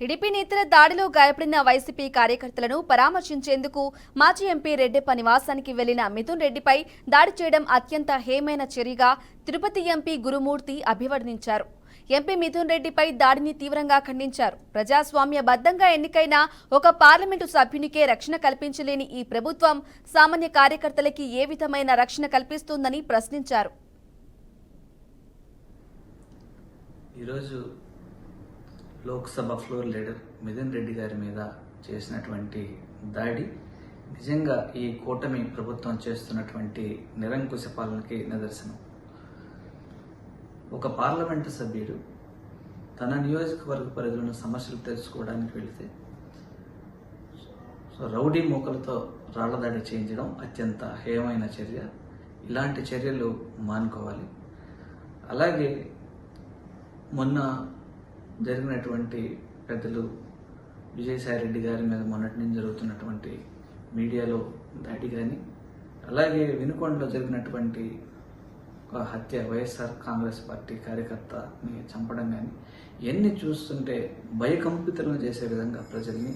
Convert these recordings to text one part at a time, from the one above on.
TDP నేతల దాడిలో గాయపడిన వైసీపీ కార్యకర్తలను పరామర్శించేందుకు మాజీ ఎంపీ రెడ్డెప్ప నివాసానికి వెళ్లిన మిథున్ రెడ్డిపై దాడి చేయడం అత్యంత హేయమైన చర్యగా తిరుపతి ఎంపీ గురుమూర్తి అభివర్ణించారు. ఎంపీ మిథున్ రెడ్డిపై దాడిని తీవ్రంగా ఖండించారు. ప్రజాస్వామ్యబద్ధంగా ఎన్నికైన ఒక పార్లమెంటు సభ్యునికే రక్షణ కల్పించలేని ఈ ప్రభుత్వం సామాన్య కార్యకర్తలకి ఏ విధమైన రక్షణ కల్పిస్తుందని ప్రశ్నించారు. లోక్సభ ఫ్లోర్ లీడర్ మిథున్ రెడ్డి గారి మీద చేసినటువంటి దాడి నిజంగా ఈ కూటమి ప్రభుత్వం చేస్తున్నటువంటి నిరంకుశ పాలనకి నిదర్శనం. ఒక పార్లమెంటు సభ్యుడు తన నియోజకవర్గ పరిధిలోని సమస్యలు తెలుసుకోవడానికి వెళితే రౌడీ మూకలతో రాళ్లదాడి చేయించడం అత్యంత హేయమైన చర్య. ఇలాంటి చర్యలు మానుకోవాలి. అలాగే మొన్న జరిగినటువంటి పెద్దలు విజయసాయిరెడ్డి గారి మీద మొన్నటి నుంచి జరుగుతున్నటువంటి మీడియాలో దాడి కానీ, అలాగే వినుకొండలో జరిగినటువంటి ఒక హత్య, వైఎస్ఆర్ కాంగ్రెస్ పార్టీ కార్యకర్తని చంపడం కానీ, ఇవన్నీ చూస్తుంటే భయకంపితులను చేసే విధంగా ప్రజల్ని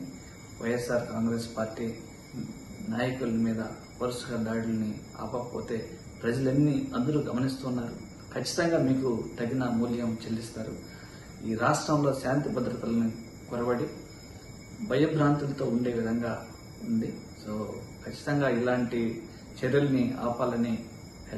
వైఎస్ఆర్ కాంగ్రెస్ పార్టీ నాయకుల మీద వరుసగా దాడుల్ని ఆపకపోతే ప్రజలన్నీ అందరూ గమనిస్తున్నారు. ఖచ్చితంగా మీకు తగిన మూల్యం చెల్లిస్తారు. ఈ రాష్ట్రంలో శాంతి భద్రతలను కొరబడి భయభ్రాంతులతో ఉండే విధంగా ఉంది. ఖచ్చితంగా ఇలాంటి చర్యల్ని ఆపాలని